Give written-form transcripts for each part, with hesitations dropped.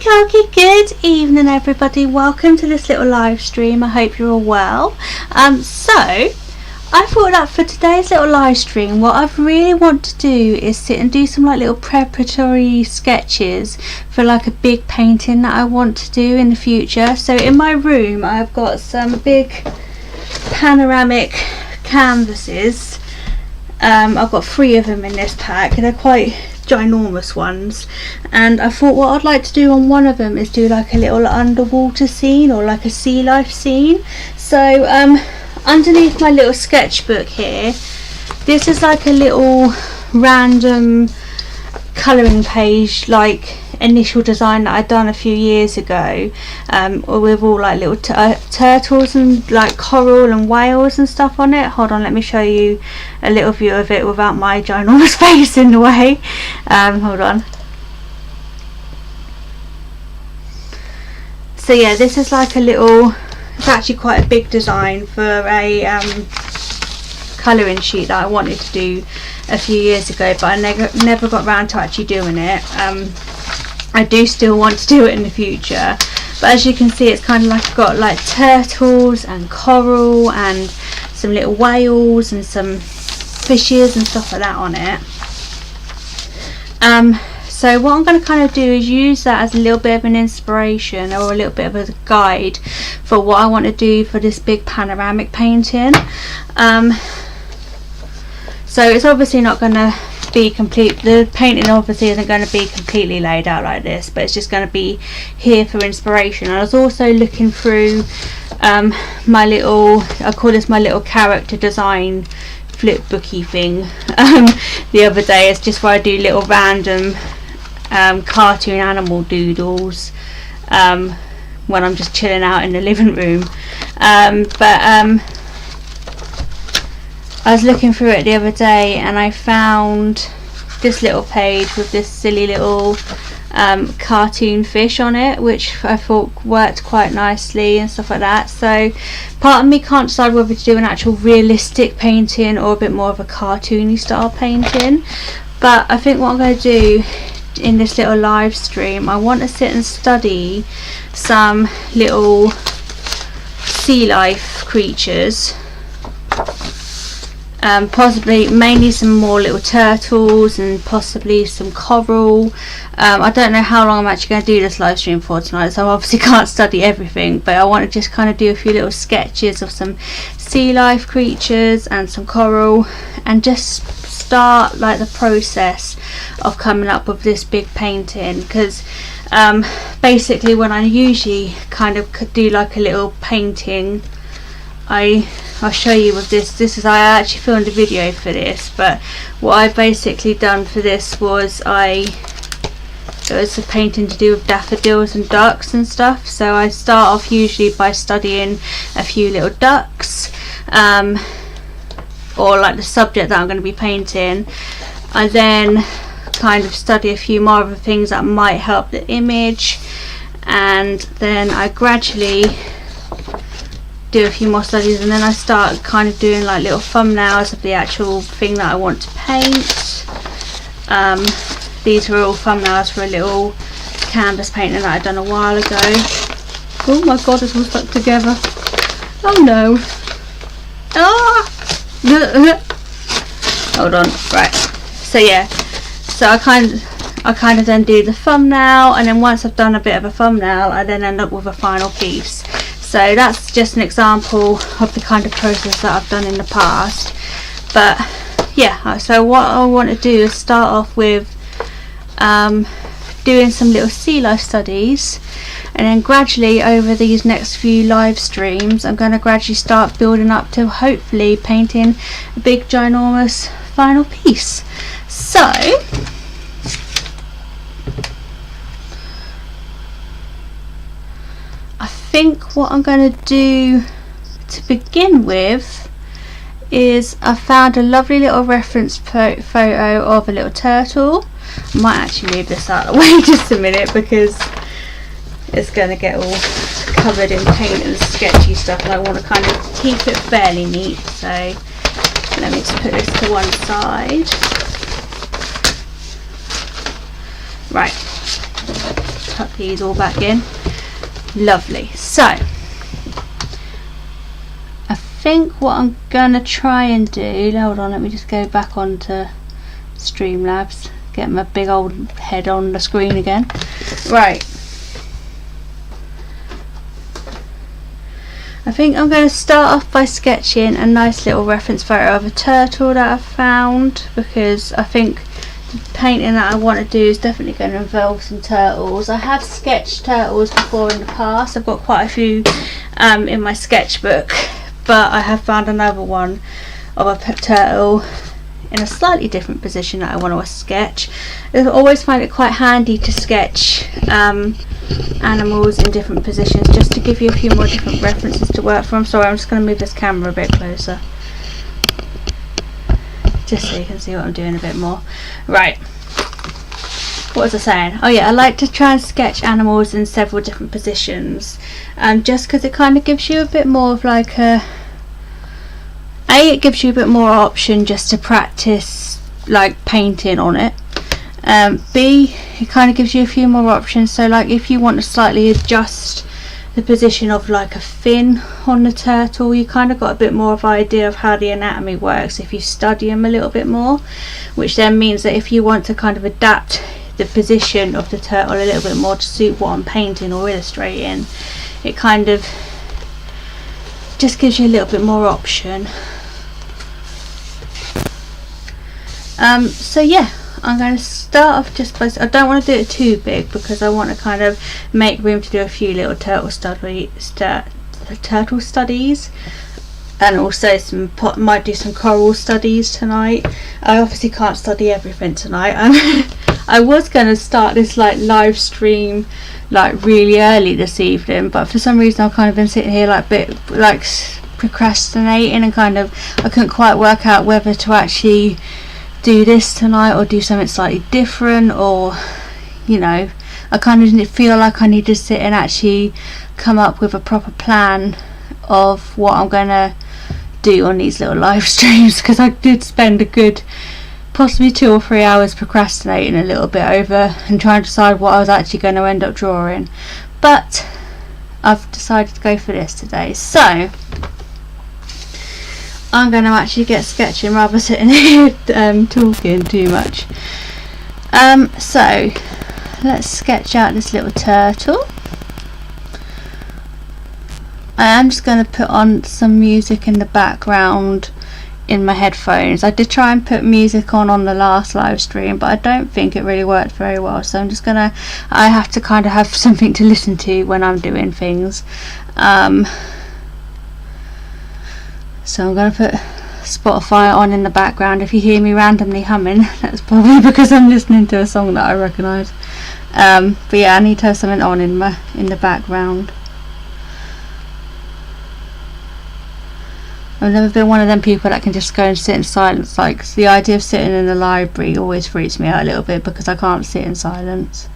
Okie good evening everybody, welcome to this little live stream. I hope you're all well. So I thought that for today's little live stream, what I really want to do is sit and do some like little preparatory sketches for like a big painting that I want to do in the future. So in my room I've got some big panoramic canvases. I've got 3 of them in this pack. They're quite ginormous ones, and I thought what I'd like to do on one of them is do like a little underwater scene or like a sea life scene. So underneath my little sketchbook here, this is like a little random colouring page, like initial design that I'd done a few years ago, with all like little turtles and like coral and whales and stuff on it. Hold on, let me show you a little view of it without my ginormous face in the way. Hold on. So yeah, this is like a little, it's actually quite a big design for a colouring sheet that I wanted to do a few years ago, but I never got around to actually doing it. I do still want to do it in the future, but as you can see, it's kind of like got like turtles and coral and some little whales and some fishes and stuff like that on it. So what I'm going to kind of do is use that as a little bit of an inspiration or a little bit of a guide for what I want to do for this big panoramic painting. So it's obviously not going to be complete, the painting obviously isn't going to be completely laid out like this, but it's just going to be here for inspiration. I was also looking through my little, I call this my little character design flip booky thing the other day. It's just where I do little random cartoon animal doodles when I'm just chilling out in the living room. I was looking through it the other day and I found this little page with this silly little cartoon fish on it, which I thought worked quite nicely and stuff like that. So part of me can't decide whether to do an actual realistic painting or a bit more of a cartoony style painting, but I think what I'm going to do in this little live stream, I want to sit and study some little sea life creatures. Possibly mainly some more little turtles and possibly some coral. I don't know how long I'm actually going to do this live stream for tonight, so I obviously can't study everything, but I want to just kind of do a few little sketches of some sea life creatures and some coral, and just start like the process of coming up with this big painting. Because basically when I usually kind of do like a little painting, I'll show you with this is, I actually filmed a video for this, but what I basically done for this was it was a painting to do with daffodils and ducks and stuff. So I start off usually by studying a few little ducks, or like the subject that I'm going to be painting. I then kind of study a few more of the things that might help the image, and then I gradually do a few more studies, and then I start kind of doing like little thumbnails of the actual thing that I want to paint. These are all thumbnails for a little canvas painting that I've done a while ago. Oh my god, it's all stuck together. Oh no. Ah! Hold on. Right. So yeah. So I kind of then do the thumbnail, and then once I've done a bit of a thumbnail, I then end up with a final piece. So that's just an example of the kind of process that I've done in the past. But yeah, so what I want to do is start off with doing some little sea life studies, and then gradually over these next few live streams I'm going to gradually start building up to hopefully painting a big ginormous final piece. So I think what I'm going to do to begin with is I found a lovely little reference photo of a little turtle. I might actually move this out of the way just a minute because it's going to get all covered in paint and sketchy stuff, and I want to kind of keep it fairly neat. So let me just put this to one side. Right. tuck these all back in. Lovely. So I think what I'm gonna try and do, hold on, let me just go back onto Streamlabs, get my big old head on the screen again. Right, I think I'm going to start off by sketching a nice little reference photo of a turtle that I've found, because I think the painting that I want to do is definitely going to involve some turtles. I have sketched turtles before in the past. I've got quite a few in my sketchbook, but I have found another one of a turtle in a slightly different position that I want to sketch. I always find it quite handy to sketch animals in different positions, just to give you a few more different references to work from. Sorry, I'm just going to move this camera a bit closer, just so you can see what I'm doing a bit more. Right, what was I saying? Oh yeah, I like to try and sketch animals in several different positions, just because it kind of gives you a bit more of like it gives you a bit more option just to practice like painting on it. B, it kind of gives you a few more options, so like if you want to slightly adjust the position of like a fin on the turtle, you kind of got a bit more of an idea of how the anatomy works if you study them a little bit more, which then means that if you want to kind of adapt the position of the turtle a little bit more to suit what I'm painting or illustrating, it kind of just gives you a little bit more option. So yeah, I'm going to start off just by, I don't want to do it too big because I want to kind of make room to do a few little turtle studies, and also might do some coral studies tonight. I obviously can't study everything tonight. I was going to start this like live stream like really early this evening, but for some reason I've kind of been sitting here like procrastinating, and kind of I couldn't quite work out whether to actually do this tonight or do something slightly different, or you know, I kind of didn't feel like I need to sit and actually come up with a proper plan of what I'm gonna do on these little live streams, because I did spend a good possibly 2 or 3 hours procrastinating a little bit over and trying to decide what I was actually going to end up drawing, but I've decided to go for this today. So I'm going to actually get sketching rather sitting here talking too much. So let's sketch out this little turtle. I am just going to put on some music in the background in my headphones. I did try and put music on the last live stream, but I don't think it really worked very well, so I'm just gonna, I have to kind of have something to listen to when I'm doing things. So I'm going to put Spotify on in the background. If you hear me randomly humming, that's probably because I'm listening to a song that I recognise. But yeah, I need to have something on in the background. I've never been one of them people that can just go and sit in silence. Like, the idea of sitting in the library always freaks me out a little bit because I can't sit in silence.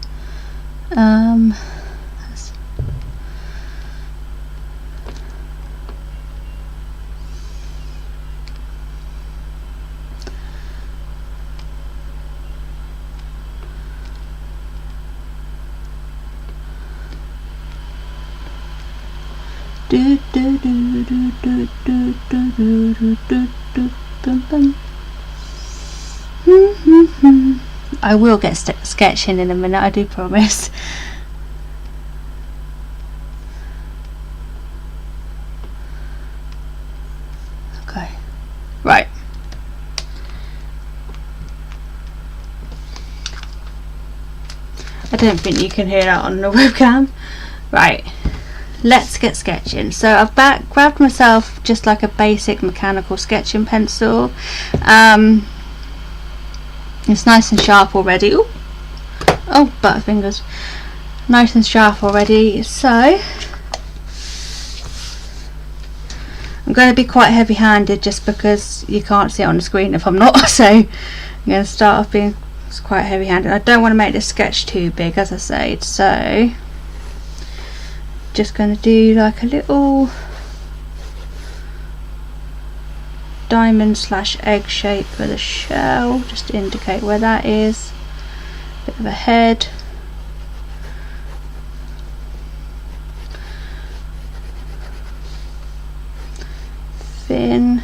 I will get sketching in a minute, I do promise. Okay, right. I don't think you can hear that on the webcam. Right, let's get sketching. So I've grabbed myself just like a basic mechanical sketching pencil. It's nice and sharp already. Ooh. Oh, butterfingers. Nice and sharp already. So I'm going to be quite heavy handed just because you can't see it on the screen if I'm not. So I'm going to start off being quite heavy handed. I don't want to make this sketch too big, as I said, so just going to do like a little diamond / egg shape for the shell, just to indicate where that is. Bit of a head, fin,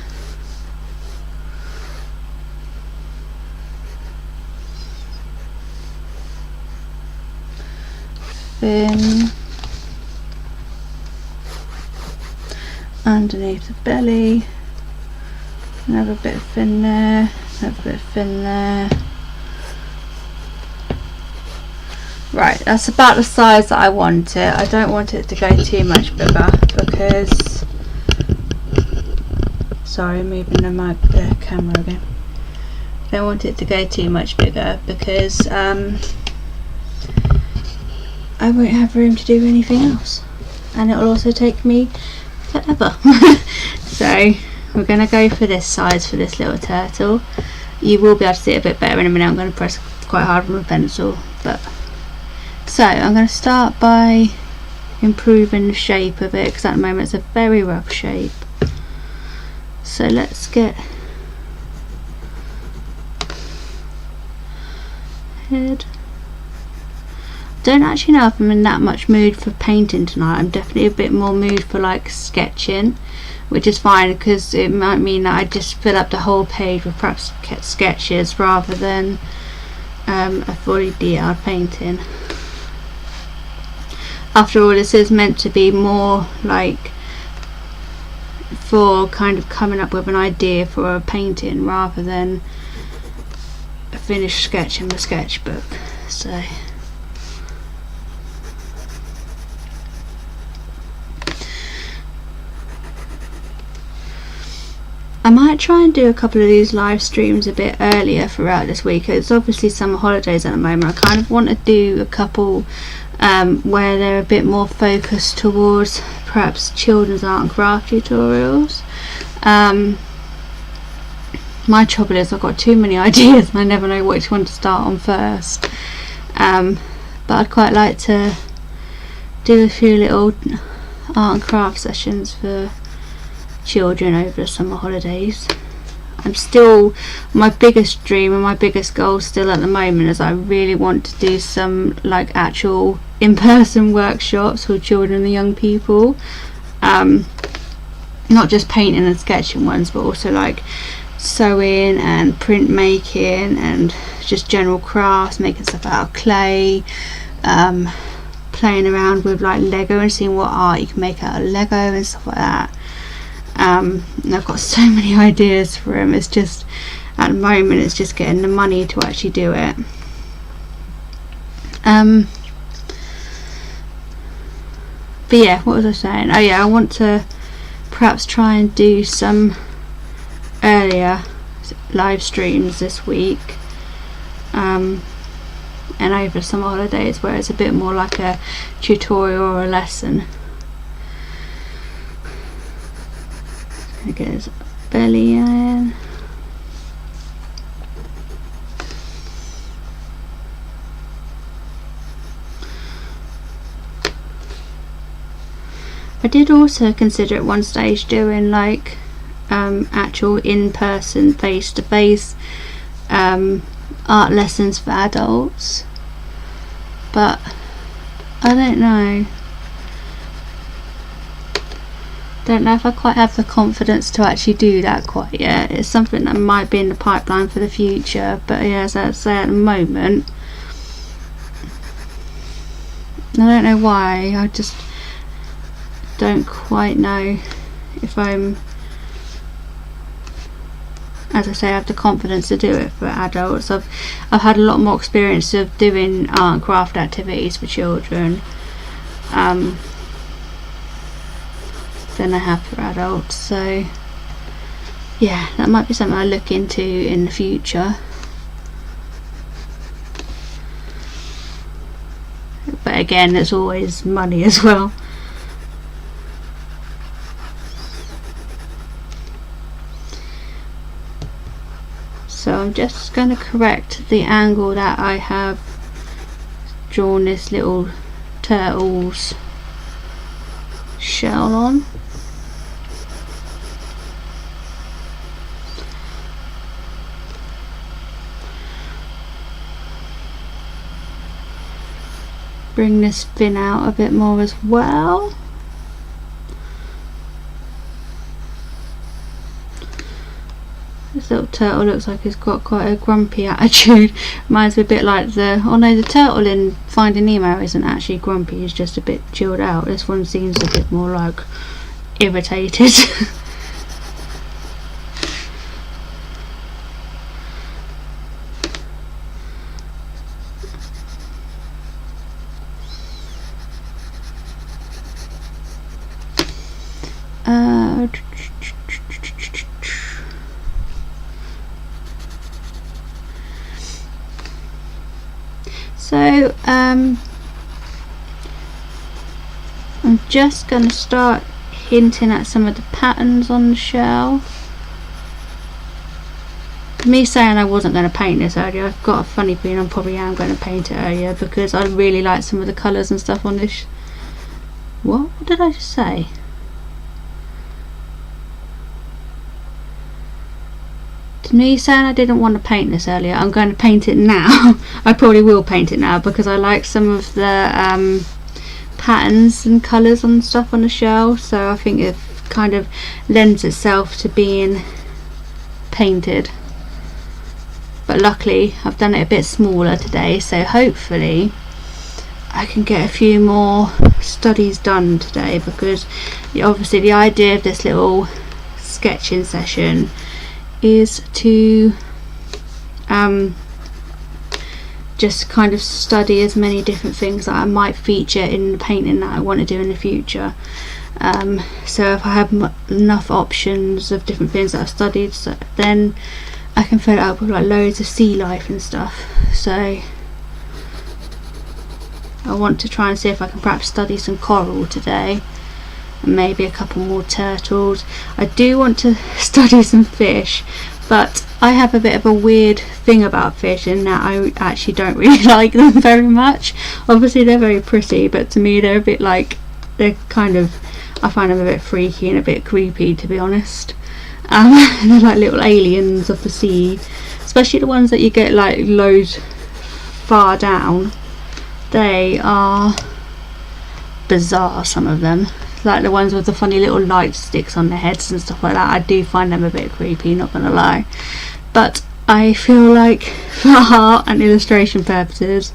fin, underneath the belly, another bit of fin there, another bit of fin there. Right, that's about the size that I want it. I don't want it to go too much bigger because, sorry, moving the camera again. I don't want it to go too much bigger because I won't have room to do anything else, and it will also take me forever. So we're going to go for this size for this little turtle. You will be able to see it a bit better in a minute. I'm going to press quite hard with my pencil, but so I'm going to start by improving the shape of it because at the moment it's a very rough shape. So let's get head. Don't actually know if I'm in that much mood for painting tonight. I'm definitely a bit more mood for like sketching, which is fine because it might mean that I just fill up the whole page with perhaps sketches rather than a fully detailed painting. After all, this is meant to be more like for kind of coming up with an idea for a painting rather than a finished sketch in my sketchbook. So I might try and do a couple of these live streams a bit earlier throughout this week. It's obviously summer holidays at the moment. I kind of want to do a couple where they're a bit more focused towards perhaps children's art and craft tutorials. My trouble is I've got too many ideas and I never know which one to start on first. But I'd quite like to do a few little art and craft sessions for children over the summer holidays. I'm still, my biggest dream and my biggest goal still at the moment is I really want to do some like actual in-person workshops for children and young people, not just painting and sketching ones, but also like sewing and printmaking and just general crafts, making stuff out of clay, playing around with like Lego and seeing what art you can make out of Lego and stuff like that. And I've got so many ideas for him. It's just at the moment it's just getting the money to actually do it. But yeah, what was I saying? Oh yeah, I want to perhaps try and do some earlier live streams this week and over summer holidays where it's a bit more like a tutorial or a lesson. Get his belly in. I did also consider at one stage doing like actual in-person face-to-face art lessons for adults, but I don't know if I quite have the confidence to actually do that quite yet. It's something that might be in the pipeline for the future, but yeah, as I say, at the moment I don't know why, I just don't quite know if I'm, as I say, I have the confidence to do it for adults. I've had a lot more experience of doing art and craft activities for children than I have for adults, so yeah, that might be something I look into in the future. But again, there's always money as well. So I'm just going to correct the angle that I have drawn this little turtle's shell on. Bring this fin out a bit more as well. This little turtle looks like he's got quite a grumpy attitude. Reminds me a bit like the, oh no, the turtle in Finding Nemo isn't actually grumpy, he's just a bit chilled out. This one seems a bit more like irritated. So I'm just going to start hinting at some of the patterns on the shell. Me saying I wasn't going to paint this earlier, I've got a funny feeling I probably am going to paint it earlier, because I really like some of the colours and stuff on this. What did I just say? To me saying I didn't want to paint this earlier, I'm going to paint it now. I probably will paint it now because I like some of the patterns and colours and stuff on the shell, so I think it kind of lends itself to being painted. But luckily I've done it a bit smaller today, so hopefully I can get a few more studies done today, because obviously the idea of this little sketching session is to just kind of study as many different things that I might feature in the painting that I want to do in the future. So if I have enough options of different things that I've studied, so then I can fill it up with like loads of sea life and stuff. So I want to try and see if I can perhaps study some coral today, and maybe a couple more turtles. I do want to study some fish, but I have a bit of a weird thing about fish in that I actually don't really like them very much. Obviously they're very pretty, but to me they're a bit like, they're kind of, I find them a bit freaky and a bit creepy, to be honest. They're like little aliens of the sea, especially the ones that you get like loads far down. They are bizarre, some of them. Like the ones with the funny little light sticks on their heads and stuff like that. I do find them a bit creepy, not gonna lie. But I feel like for art and illustration purposes,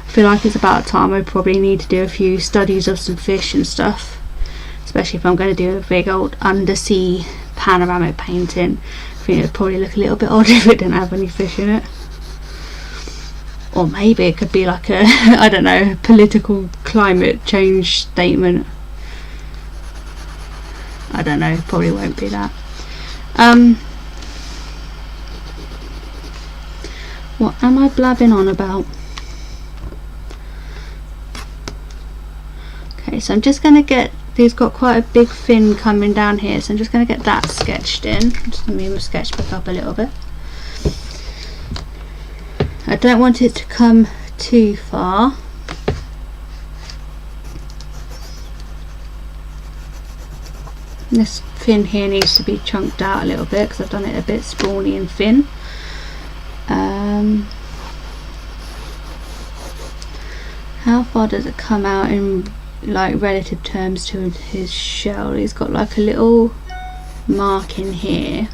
I feel like it's about time I probably need to do a few studies of some fish and stuff. Especially if I'm going to do a big old undersea panoramic painting. I think it would probably look a little bit odd if it didn't have any fish in it. Or maybe it could be like a, I don't know, political climate change statement. I don't know, probably won't be that. What am I blabbing on about? Okay, so I'm just going to get, he's got quite a big fin coming down here, so I'm just going to get that sketched in. Just let me move my sketchbook up a little bit. I don't want it to come too far. This fin here needs to be chunked out a little bit because I've done it a bit sprawny and thin. How far does it come out in like relative terms to his shell? He's got like a little mark in here,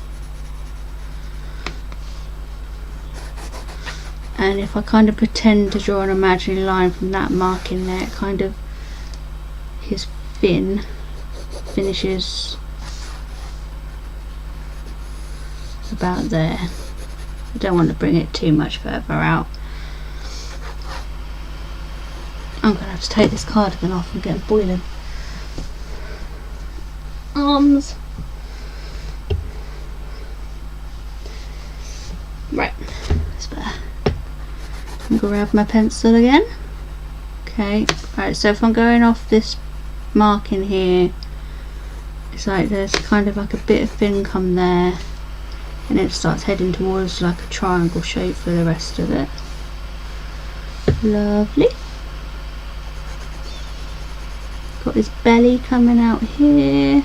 and if I kind of pretend to draw an imaginary line from that mark in there, kind of his fin finishes about there. I don't want to bring it too much further out. I'm going to have to take this cardigan off and get boiling. Arms. Right, that's better. I'm going to grab my pencil again. Okay, right, so if I'm going off this mark in here, it's like there's kind of like a bit of fin come there, and it starts heading towards like a triangle shape for the rest of it. Lovely. Got his belly coming out here.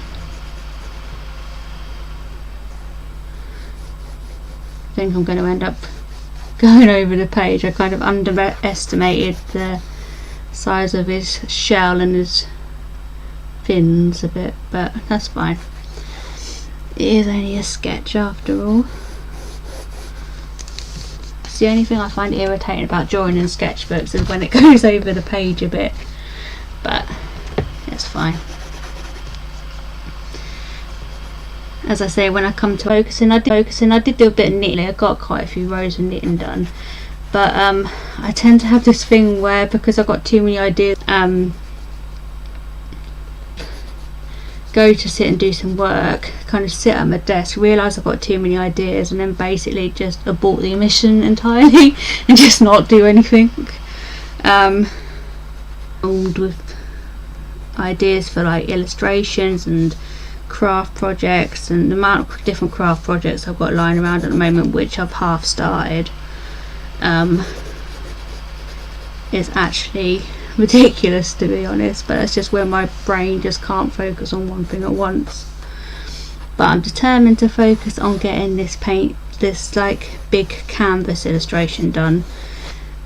I think I'm going to end up going over the page. I kind of underestimated the size of his shell and his fins a bit, but that's fine. It is only a sketch after all. It's the only thing I find irritating about drawing in sketchbooks is when it goes over the page a bit, but it's fine. As I say, when I come to focusing, I did do a bit of knitting. I got quite a few rows of knitting done, but I tend to have this thing where, because I've got too many ideas, go to sit and do some work, kind of sit at my desk, realise I've got too many ideas, and then basically just abort the mission entirely and just not do anything. With ideas for like illustrations and craft projects, and the amount of different craft projects I've got lying around at the moment, which I've half started, is actually ridiculous, to be honest, but it's just where my brain just can't focus on one thing at once. But I'm determined to focus on getting this like big canvas illustration done,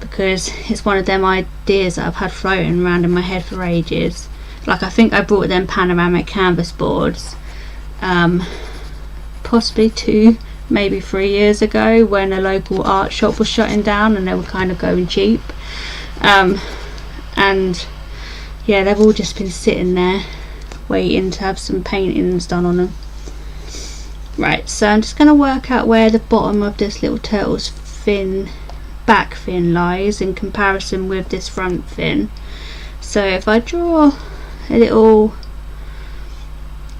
because it's one of them ideas that I've had floating around in my head for ages. Like, I think I brought them panoramic canvas boards possibly 2, maybe 3 years ago, when a local art shop was shutting down and they were kind of going cheap. And yeah, they've all just been sitting there waiting to have some paintings done on them. Right, so I'm just going to work out where the bottom of this little turtle's back fin lies in comparison with this front fin. So if I draw a little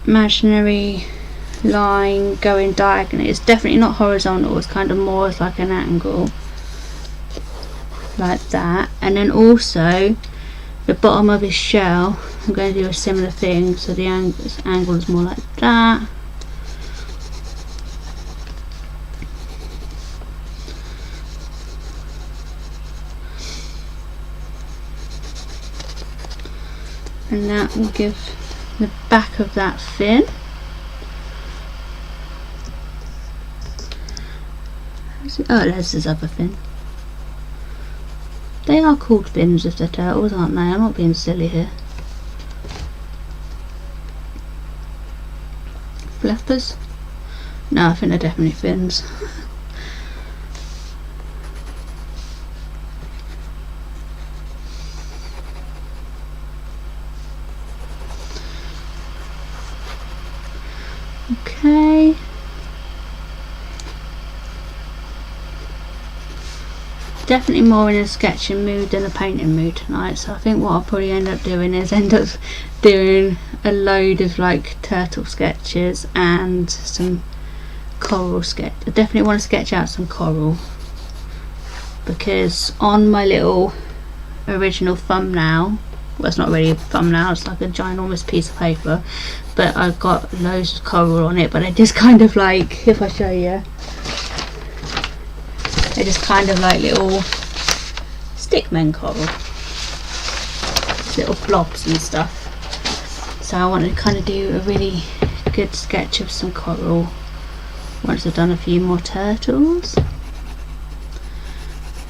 imaginary line going diagonally, it's definitely not horizontal, it's kind of more like an angle, like that. And then also the bottom of his shell, I'm going to do a similar thing, so the angle is more like that. And that will give the back of that fin. Oh, there's his other fin. They are called fins if they're turtles, aren't they? I'm not being silly here. Flappers? No, I think they're definitely fins. Okay. Definitely more in a sketching mood than a painting mood tonight, so I think what I'll probably end up doing is doing a load of like turtle sketches and some coral sketch. I definitely want to sketch out some coral, because on my little original thumbnail, well, it's not really a thumbnail, it's like a ginormous piece of paper, but I've got loads of coral on it, but it just kind of like, if I show you, they're just kind of like little stickmen coral, little blobs and stuff. So I want to kind of do a really good sketch of some coral once I've done a few more turtles.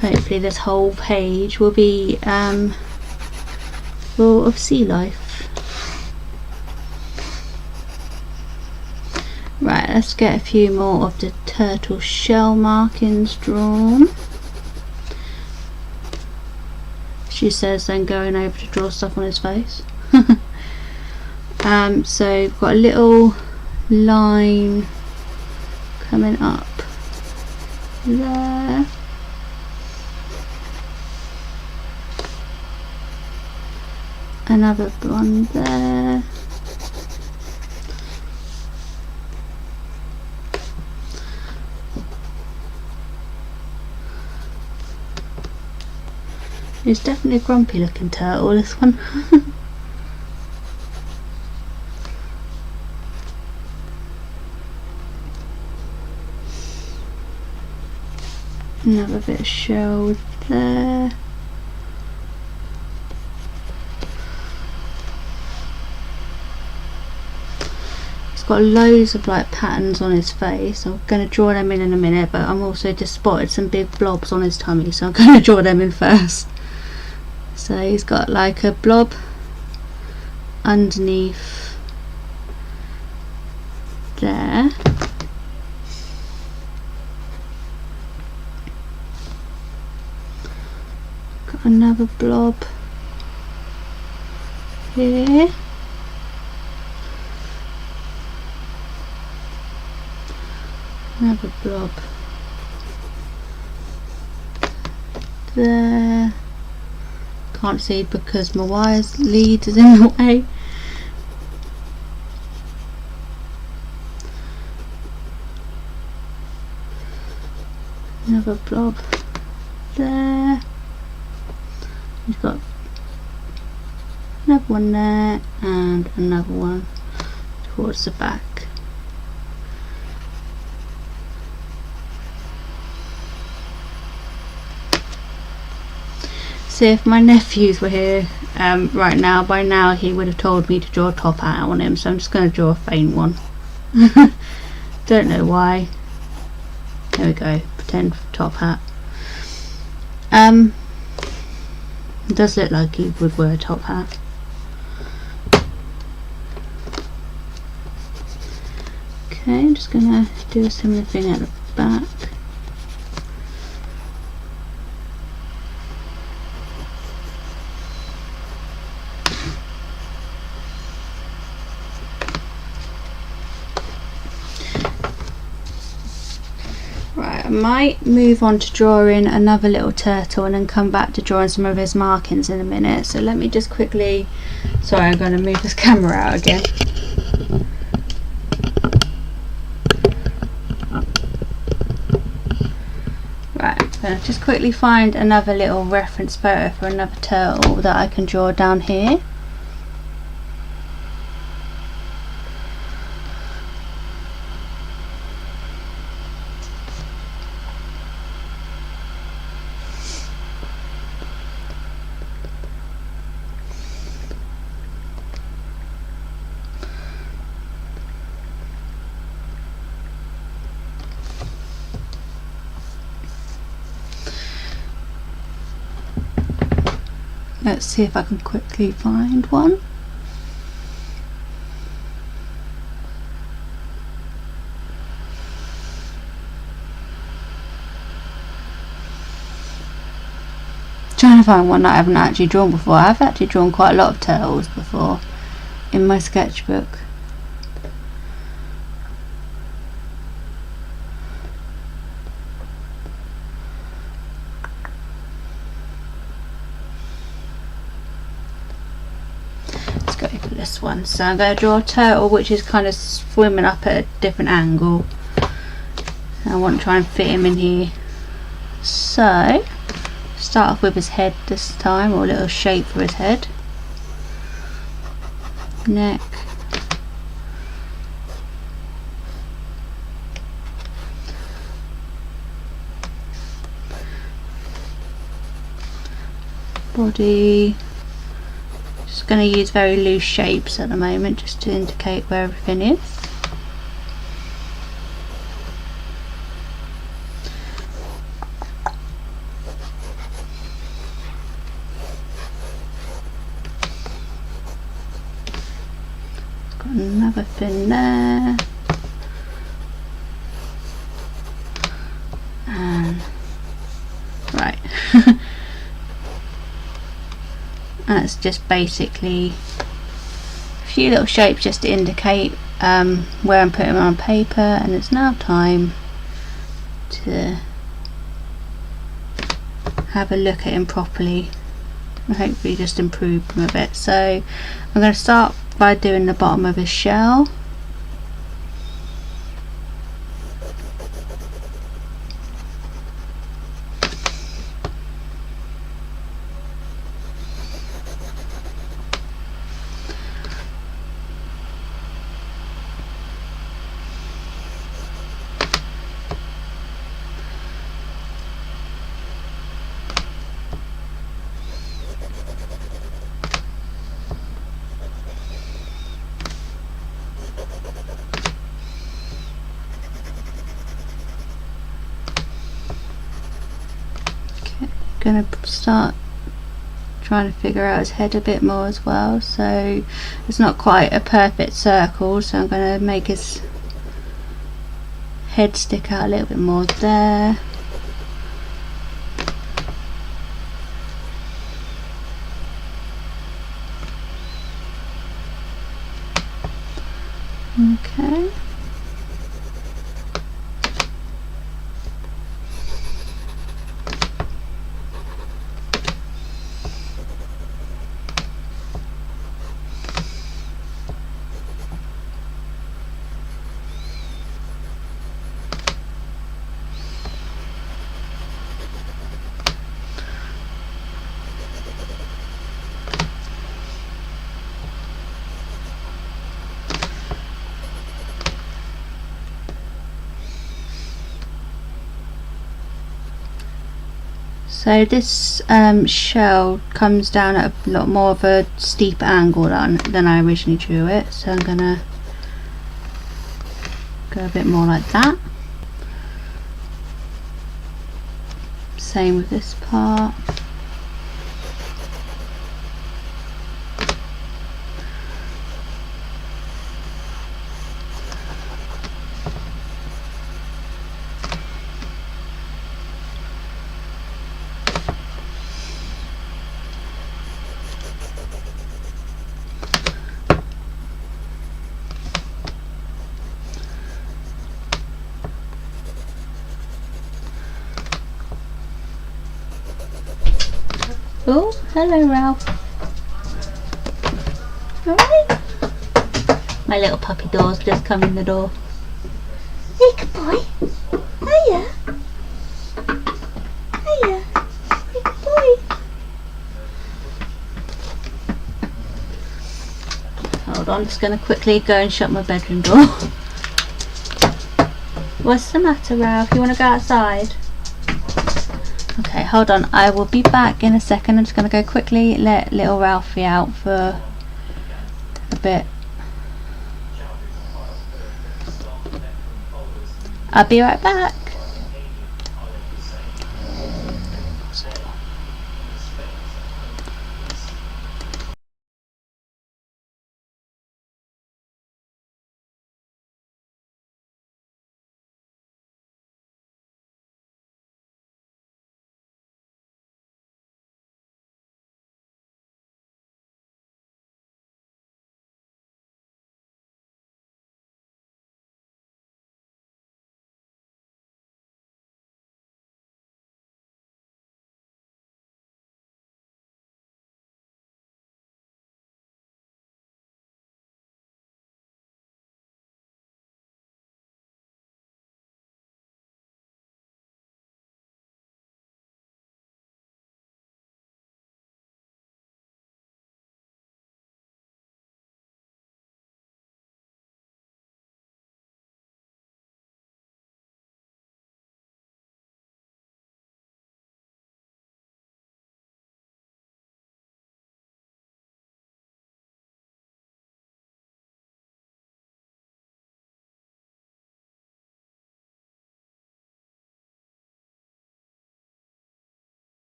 Hopefully this whole page will be full of sea life. Right, let's get a few more of the turtle shell markings drawn. She says then going over to draw stuff on his face. So we've got a little line coming up there. Another one there. It's definitely a grumpy looking turtle, this one. Another bit of shell there. He's got loads of like patterns on his face. I'm going to draw them in a minute, but I'm also just spotted some big blobs on his tummy, so I'm going to draw them in first. So he's got like a blob underneath there. of another blob here. Another blob there. Can't see because my wires lead is in the way. Another blob there. We've got another one there and another one towards the back. So if my nephews were here right now, by now he would have told me to draw a top hat on him, so I'm just going to draw a faint one. Don't know why. There we go, pretend top hat. It does look like he would wear a top hat. Okay, I'm just going to do a similar thing at the back. Right, I might move on to drawing another little turtle and then come back to drawing some of his markings in a minute. So let me just quickly, sorry, I'm going to move this camera out again. Right, I'm going to just quickly find another little reference photo for another turtle that I can draw down here. Let's see if I can quickly find one. Trying to find one that I haven't actually drawn before. I've actually drawn quite a lot of turtles before in my sketchbook. For this one, so I'm going to draw a turtle which is kind of swimming up at a different angle. I want to try and fit him in here. So start off with his head this time, or a little shape for his head, neck, body. Just going to use very loose shapes at the moment just to indicate where everything is. Got another fin there. And right. That's just basically a few little shapes just to indicate where I'm putting them on paper, and it's now time to have a look at him properly and hopefully just improve him a bit. So I'm going to start by doing the bottom of his shell. Going to start trying to figure out his head a bit more as well, so it's not quite a perfect circle, so I'm going to make his head stick out a little bit more there. Okay. So this shell comes down at a lot more of a steep angle than I originally drew it, so I'm gonna go a bit more like that. Same with this part. Oh, hello Ralph. Alright. My little puppy door's just come in the door. Hey, good boy. Hiya. Hiya. Hey, good boy. Hold on, I'm just going to quickly go and shut my bedroom door. What's the matter, Ralph? You want to go outside? Okay, hold on. I will be back in a second. I'm just going to go quickly let little Ralphie out for a bit. I'll be right back.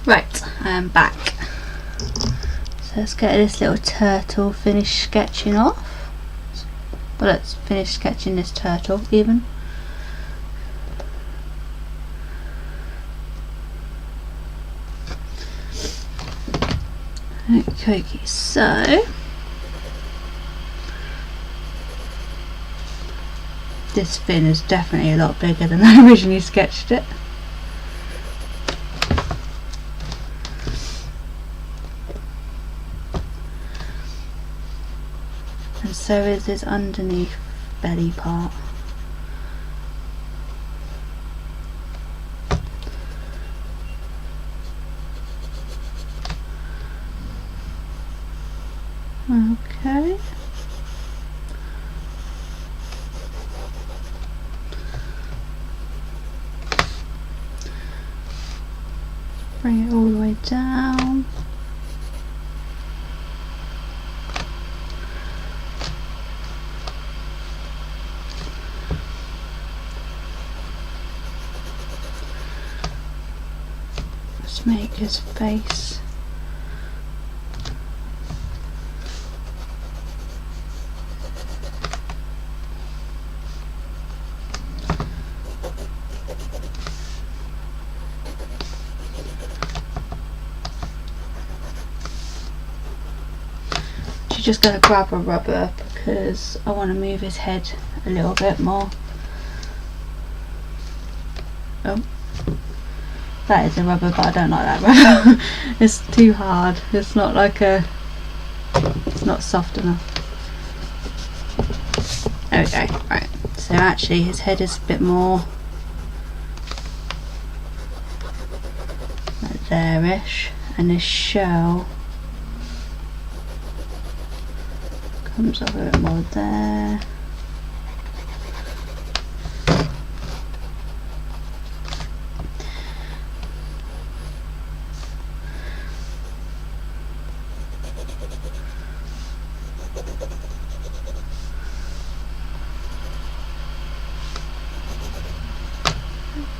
Right, I am back. So let's get this little turtle finished sketching off. Well, let's finish sketching this turtle even. Okay, so this fin is definitely a lot bigger than I originally sketched it. And so is this underneath belly part. Okay. Bring it all the way down. Let's make his face. Just going to grab a rubber because I want to move his head a little bit more. Oh, that is a rubber, but I don't like that rubber. It's too hard. It's not like a, it's not soft enough. Okay, right. So actually his head is a bit more like there-ish, and his shell comes up a bit more there.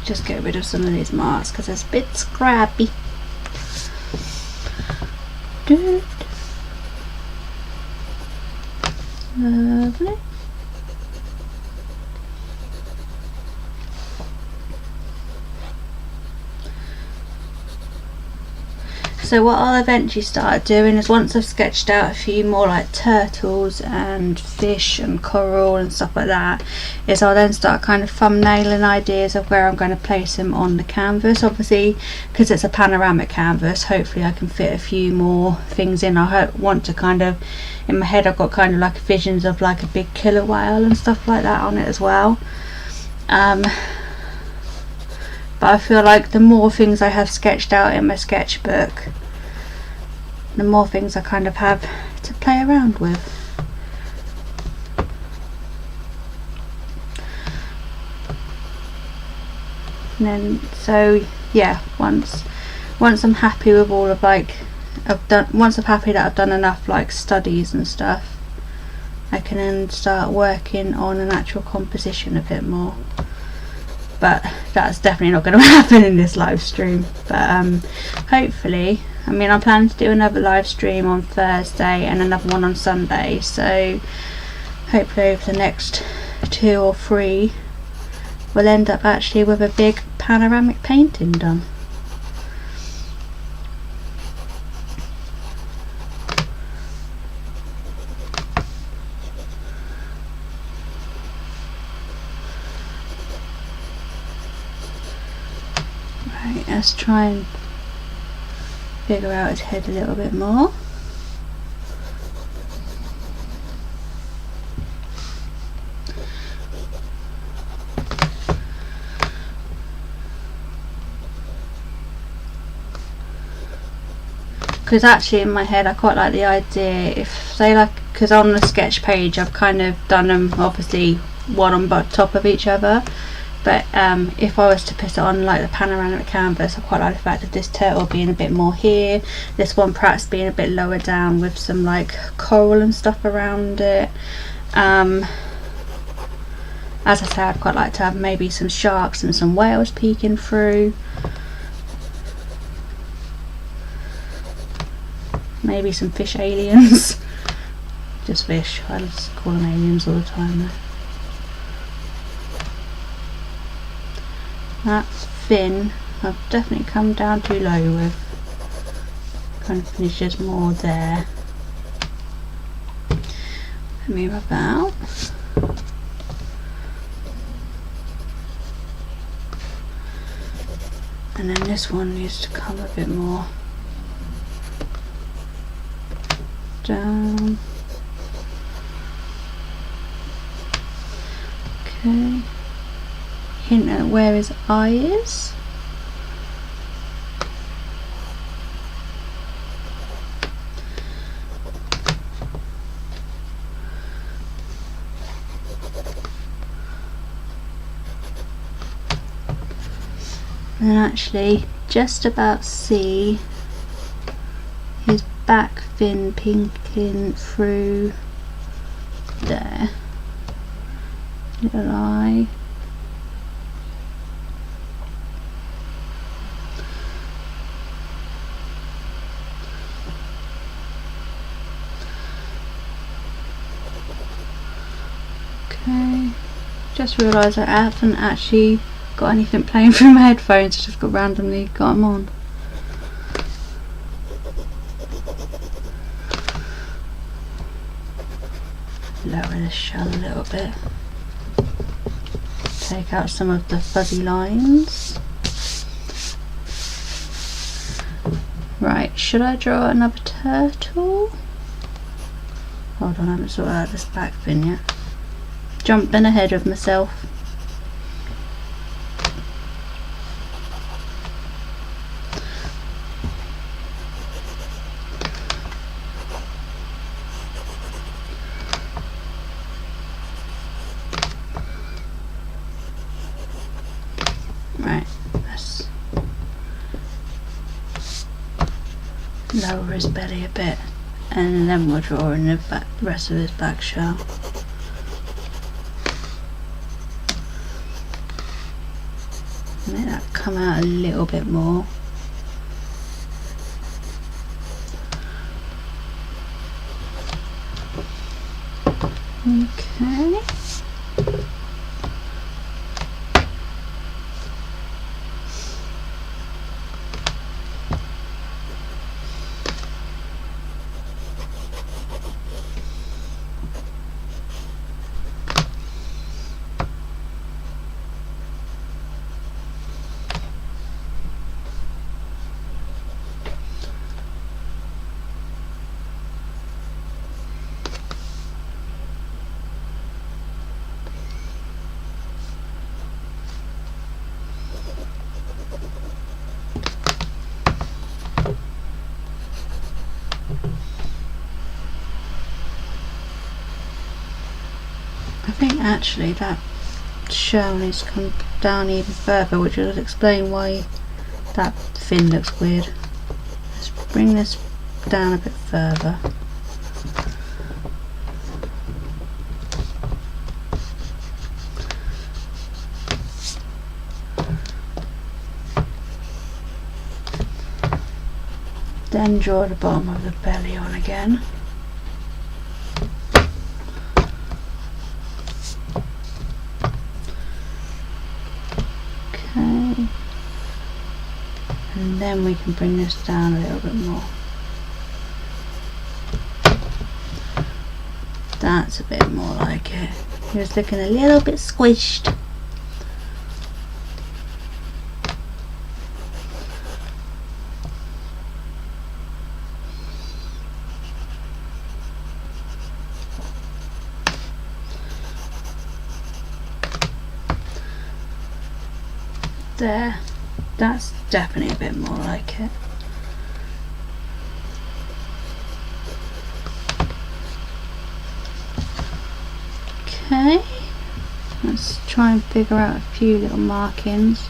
Just get rid of some of these marks because it's a bit scrappy. Good. Lovely. So what I'll eventually start doing is, once I've sketched out a few more like turtles and fish and coral and stuff like that, is I'll then start kind of thumbnailing ideas of where I'm going to place them on the canvas. Obviously, because it's a panoramic canvas, hopefully I can fit a few more things in. I want to kind of, in my head I've got kind of like visions of like a big killer whale and stuff like that on it as well. But I feel like the more things I have sketched out in my sketchbook, the more things I kind of have to play around with. And then, so yeah, once I'm happy with all of like, once I'm happy that I've done enough like studies and stuff, I can then start working on an actual composition a bit more. But that's definitely not going to happen in this live stream. But hopefully, I mean, I'm planning to do another live stream on Thursday and another one on Sunday, so hopefully over the next 2 or 3 we'll end up actually with a big panoramic painting done. Right, let's try and figure out his head a little bit more. Because actually in my head I quite like the idea, if say like, because on the sketch page I've kind of done them obviously one on top of each other, but if I was to put it on like the panoramic canvas, I quite like the fact of this turtle being a bit more here, this one perhaps being a bit lower down with some like coral and stuff around it. As I say, I'd quite like to have maybe some sharks and some whales peeking through. maybe some fish aliens. Just fish, I just call them aliens all the time though. That fin I've definitely come down too low with. Kind of finishes more there. Let me rub that out. And then this one needs to come a bit more down. Okay. Hint at where his eye is. And actually just about see his back fin pinking through there. Little eye. Okay, just realised I haven't actually got anything playing through my headphones, I just got randomly got them on. Lower this shell a little bit. Take out some of the fuzzy lines. Right, should I draw another turtle? Hold on, I haven't sorted out this back fin yet. Jumping ahead of myself. Right, let's lower his belly a bit, and then we'll draw in the rest of his back shell. Make that come out a little bit more. Okay. I think actually that shell needs to come down even further, which will explain why that fin looks weird. Let's bring this down a bit further. Then draw the bottom of the belly on again. Okay. And then we can bring this down a little bit more. That's a bit more like it. He was looking a little bit squished. There, that's definitely a bit more like it. Okay, let's try and figure out a few little markings.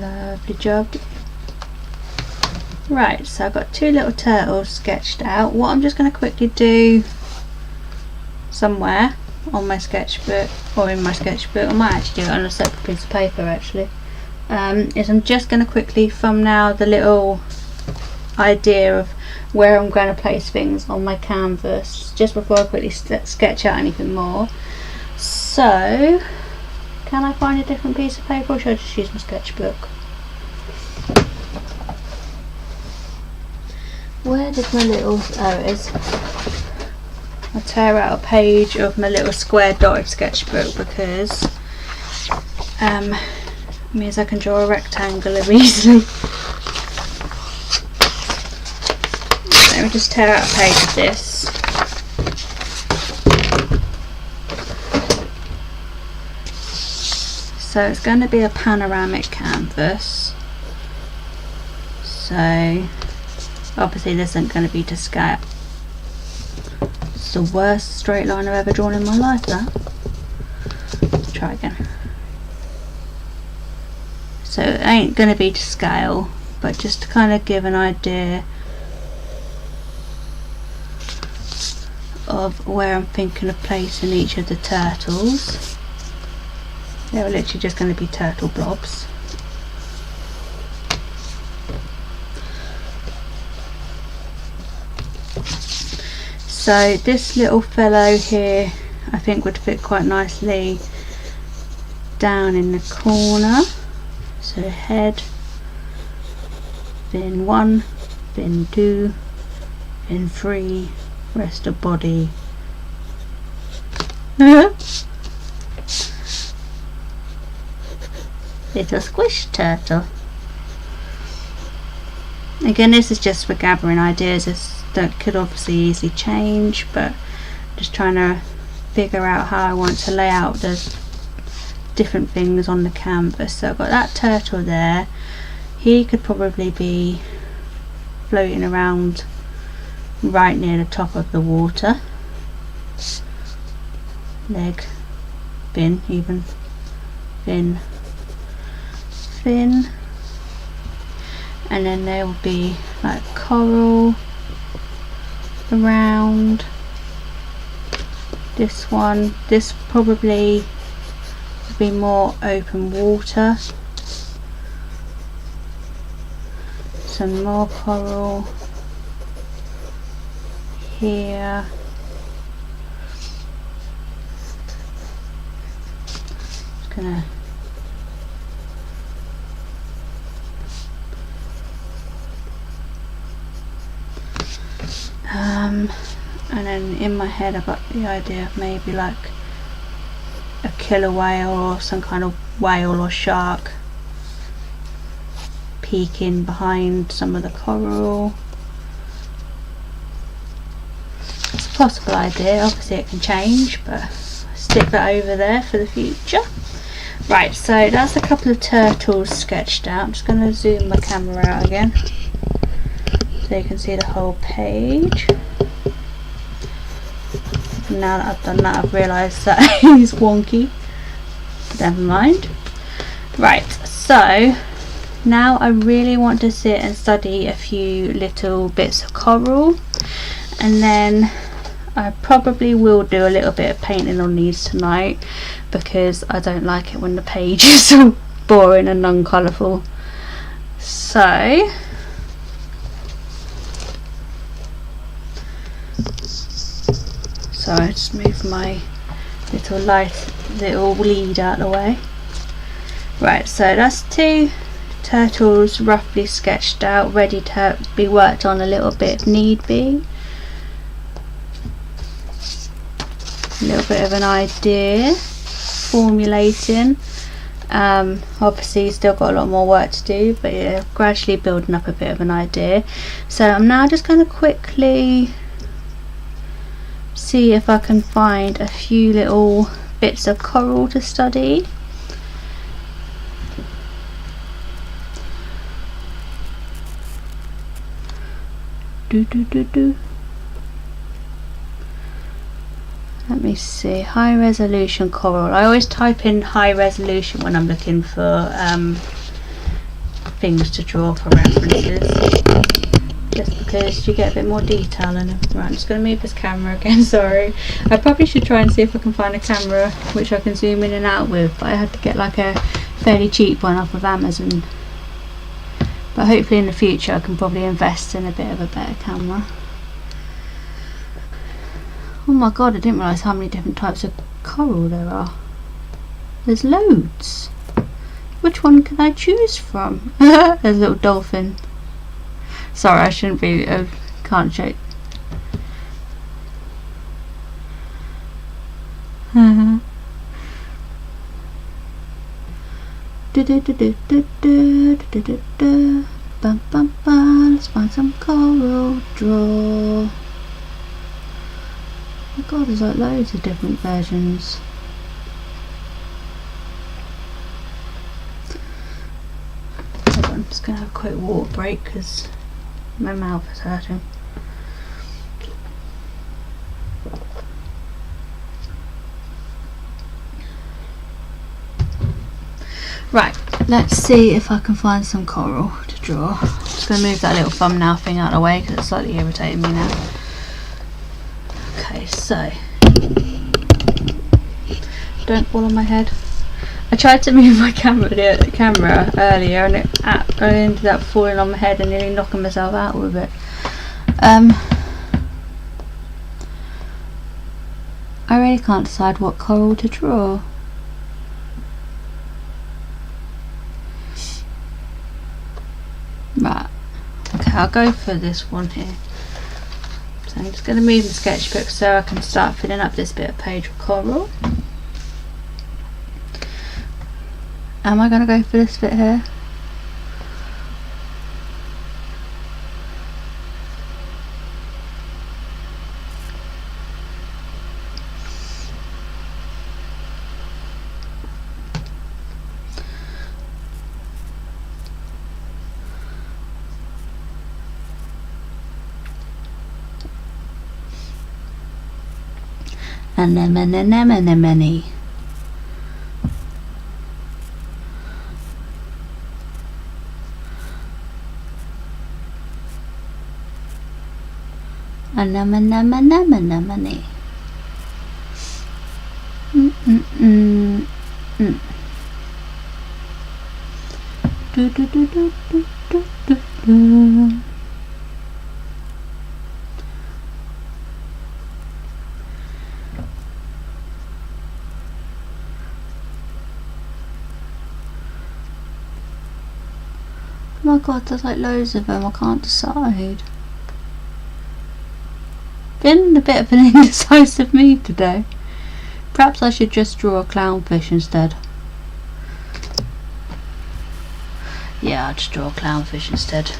Lovely job. Right, so I've got two little turtles sketched out. What I'm just going to quickly do somewhere on my sketchbook, or in my sketchbook, I might actually do it on a separate piece of paper actually, is I'm just going to quickly thumbnail the little idea of where I'm going to place things on my canvas just before I quickly sketch out anything more. So can I find a different piece of paper, or should I just use my sketchbook? Where did my little, oh it is. I'll tear out a page of my little square dotted sketchbook because means I can draw a rectangle easily. Let me just tear out a page of this. So it's going to be a panoramic canvas. So obviously this isn't going to be to scale. It's the worst straight line I've ever drawn in my life, that. Let's try again. So it ain't going to be to scale, but just to kind of give an idea of where I'm thinking of placing each of the turtles. They're literally just going to be turtle blobs. So this little fellow here I think would fit quite nicely down in the corner. So head, then 1, then 2, then 3, rest of body. Little squish turtle. Again, this is just for gathering ideas. That could obviously easily change, but just trying to figure out how I want to lay out the different things on the canvas. So I've got that turtle there. He could probably be floating around right near the top of the water. Leg, fin, even fin, fin, and then there will be like coral around this one. This probably would be more open water. Some more coral here. Just gonna and then in my head I've got the idea of maybe like a killer whale or some kind of whale or shark peeking behind some of the coral. It's a possible idea, obviously it can change, but stick that over there for the future. Right, so that's a couple of turtles sketched out. I'm just going to zoom my camera out again so you can see the whole page. Now that I've done that, I've realised that he's wonky. Never mind. Right, so now I really want to sit and study a few little bits of coral, and then I probably will do a little bit of painting on these tonight because I don't like it when the page is so boring and non-colourful. So I just move my little lead out of the way. Right, so that's two turtles roughly sketched out, ready to be worked on a little bit if need be. A little bit of an idea formulating. Obviously still got a lot more work to do, but yeah, gradually building up a bit of an idea. So I'm now just going to quickly see if I can find a few little bits of coral to study. Let me see, high resolution coral. I always type in high resolution when I'm looking for things to draw for references, just because you get a bit more detail in it. Right, I'm just going to move this camera again, sorry. I probably should try and see if I can find a camera which I can zoom in and out with, but I had to get like a fairly cheap one off of Amazon. But hopefully in the future I can probably invest in a bit of a better camera. Oh my god, I didn't realise how many different types of coral there are. There's loads. Which one can I choose from? There's a little dolphin. Sorry, I shouldn't be, can't joke. Let's find some coral, draw. Oh my god, there's like loads of different versions. I'm just going to have a quick water break because my mouth is hurting. Right, let's see if I can find some coral to draw. I'm just going to move that little thumbnail thing out of the way because it's slightly irritating me now. Okay, so don't fall on my head. I tried to move my camera earlier and I ended up falling on my head and nearly knocking myself out with it. I really can't decide what coral to draw. Right, okay, I'll go for this one here. So I'm just going to move the sketchbook so I can start filling up this bit of page with coral. Am I going to go for this bit here? Anemone. Anemone. Oh my god, there's like loads of them, I can't decide. Been a bit of an indecisive mood today. Perhaps I should just draw a clownfish instead. Yeah, I'll just draw a clownfish instead.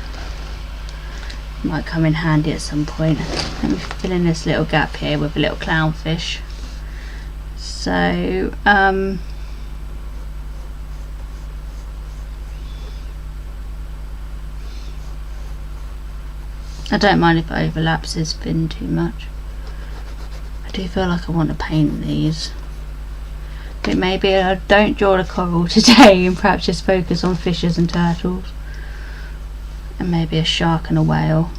Might come in handy at some point. Let me fill in this little gap here with a little clownfish. So, I don't mind if it overlaps this bin too much. I do feel like I want to paint these. But maybe I don't draw the coral today and perhaps just focus on fishes and turtles. And maybe a shark and a whale.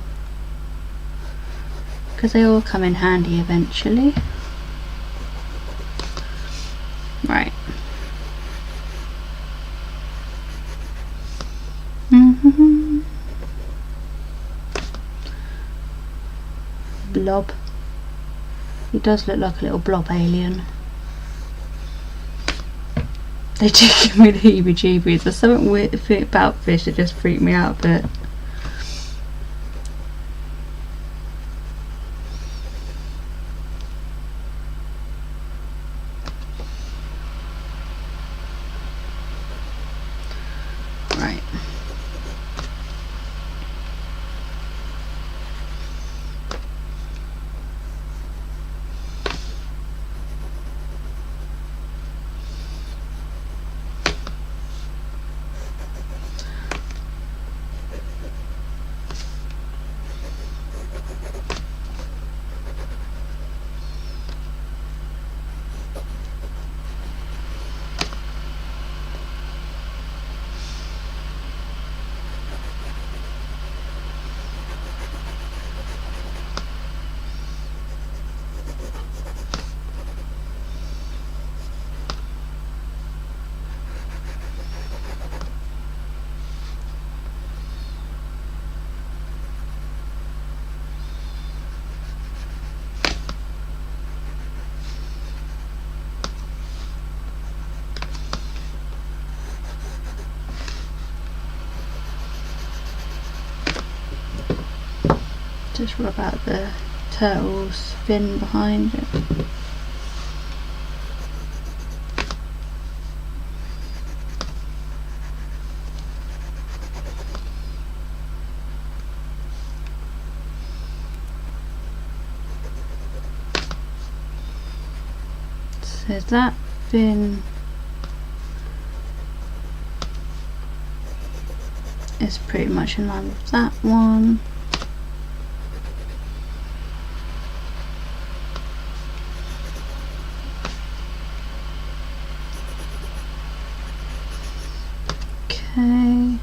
Because they all come in handy eventually. Right. Blob. He does look like a little blob alien. They do give me the heebie-jeebies. There's something weird about fish that just freak me out a bit. Right. Just rub out the turtle's fin behind it. So that fin is pretty much in line with that one. Okay.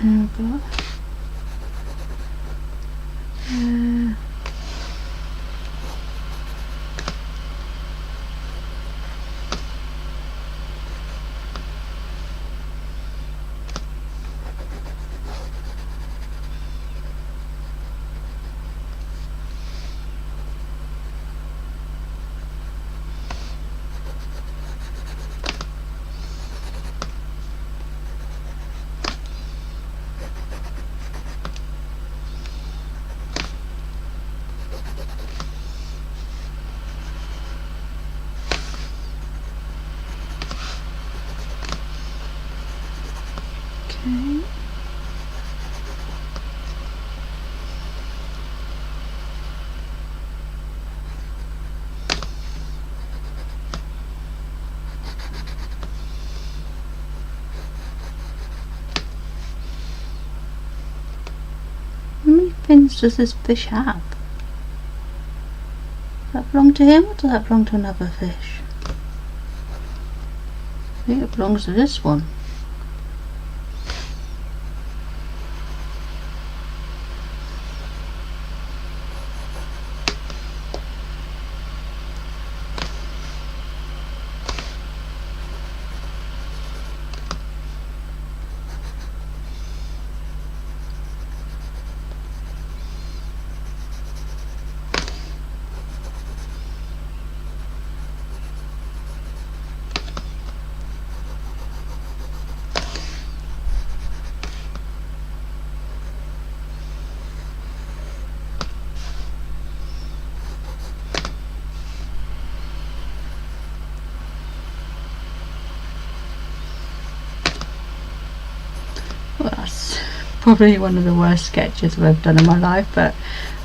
And I've got okay. How many fins does this fish have? Does that belong to him, or does that belong to another fish? I think it belongs to this one. Well, that's probably one of the worst sketches I've ever done in my life, but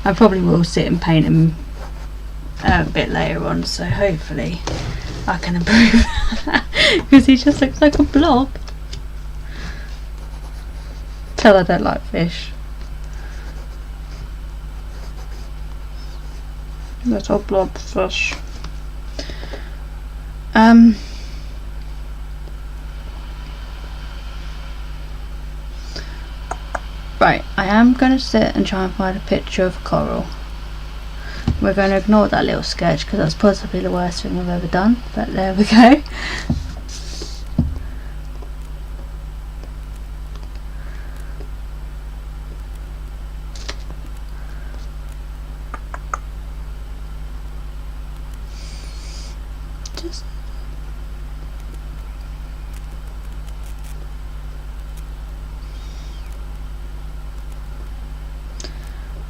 I probably will sit and paint him a bit later on, so hopefully I can improve because he just looks like a blob. Tell I don't like fish. Little blob fish. Right, I am going to sit and try and find a picture of coral. We're going to ignore that little sketch because that's possibly the worst thing I've ever done, but there we go. Just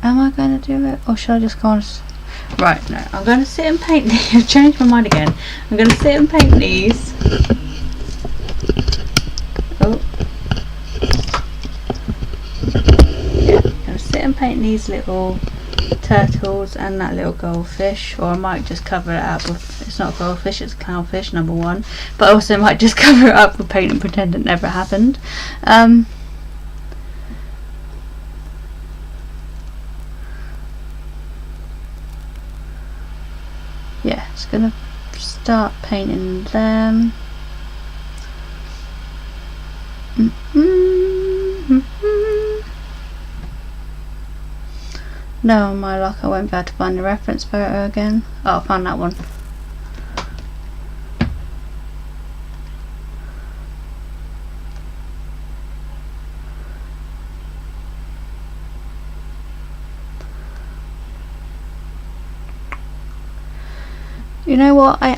am I going to do it, or should I just go on? Right, no, I'm going to sit and paint these. I've changed my mind again. I'm going to sit and paint these. Oh. Yeah, I'm going to sit and paint these little turtles and that little goldfish, or I might just cover it up with, it's not a goldfish, it's a clownfish, number one. But I also might just cover it up with paint and pretend it never happened. Yeah, it's gonna start painting them. No, my luck, I won't be able to find the reference photo again. Oh, I found that one. You know what, I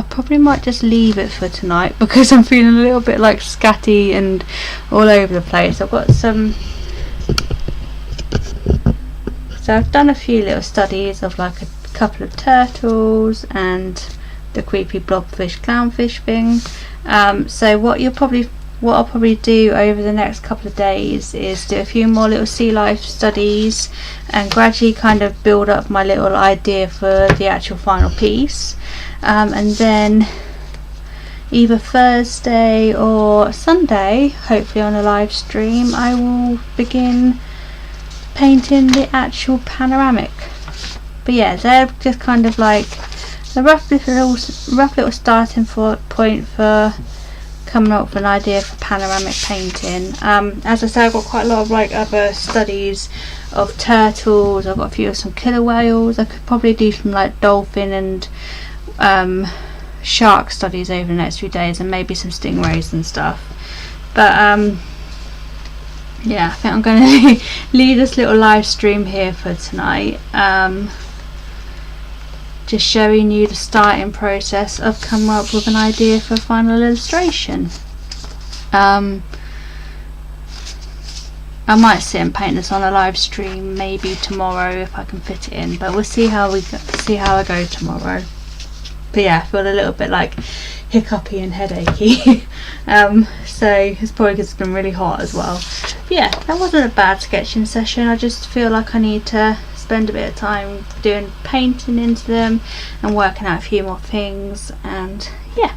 probably might just leave it for tonight because I'm feeling a little bit like scatty and all over the place. I've got some, so I've done a few little studies of like a couple of turtles and the creepy blobfish clownfish thing. So what I'll probably do over the next couple of days is do a few more little sea life studies and gradually kind of build up my little idea for the actual final piece. And then either Thursday or Sunday, hopefully on a live stream, I will begin painting the actual panoramic. But yeah, they're just kind of like the rough little starting point for coming up with an idea for panoramic painting. As I said, I've got quite a lot of like other studies of turtles. I've got a few of some killer whales. I could probably do some like dolphin and shark studies over the next few days, and maybe some stingrays and stuff. But yeah, I think I'm going to leave this little live stream here for tonight. Just showing you the starting process of coming up with an idea for a final illustration. I might sit and paint this on a live stream maybe tomorrow if I can fit it in, but we'll see how I go tomorrow. But yeah, I feel a little bit like hiccupy and headachy. So it's probably because it's been really hot as well. But yeah, that wasn't a bad sketching session. I just feel like I need to spend a bit of time doing painting into them and working out a few more things, and yeah.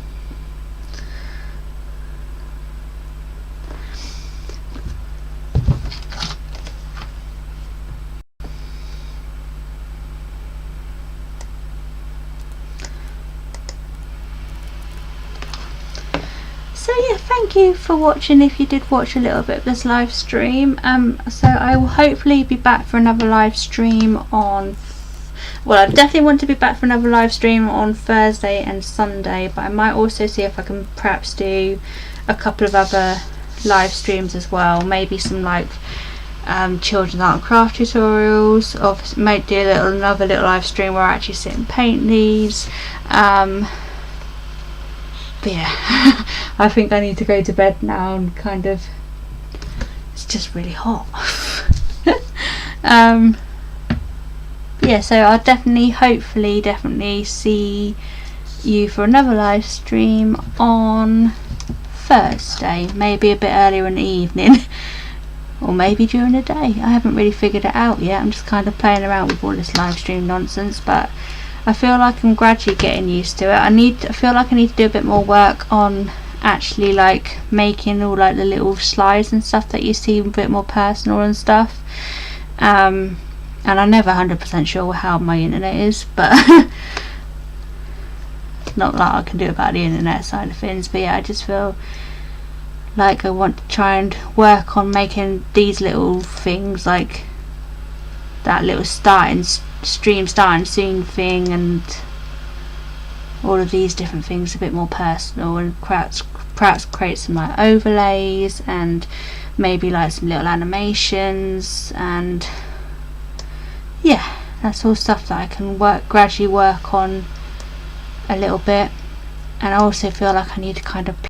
So yeah, thank you for watching if you did watch a little bit of this live stream. So I will hopefully be back for another live stream on, well, I definitely want to be back for another live stream on Thursday and Sunday, but I might also see if I can perhaps do a couple of other live streams as well, maybe some like children's art and craft tutorials, or might do another little live stream where I actually sit and paint these. But yeah, I think I need to go to bed now and kind of, it's just really hot. Yeah, so I'll definitely see you for another live stream on Thursday, maybe a bit earlier in the evening or maybe during the day. I haven't really figured it out yet. I'm just kind of playing around with all this live stream nonsense, but I feel like I'm gradually getting used to it. I feel like I need to do a bit more work on actually like making all like the little slides and stuff that you see a bit more personal and stuff. And I'm never 100% sure how my internet is, but not that I can do about the internet side of things. But yeah, I just feel like I want to try and work on making these little things, like that little stream starting soon thing, and all of these different things a bit more personal, and perhaps create some like overlays and maybe like some little animations, and yeah, that's all stuff that I can gradually work on a little bit. And I also feel like I need to kind of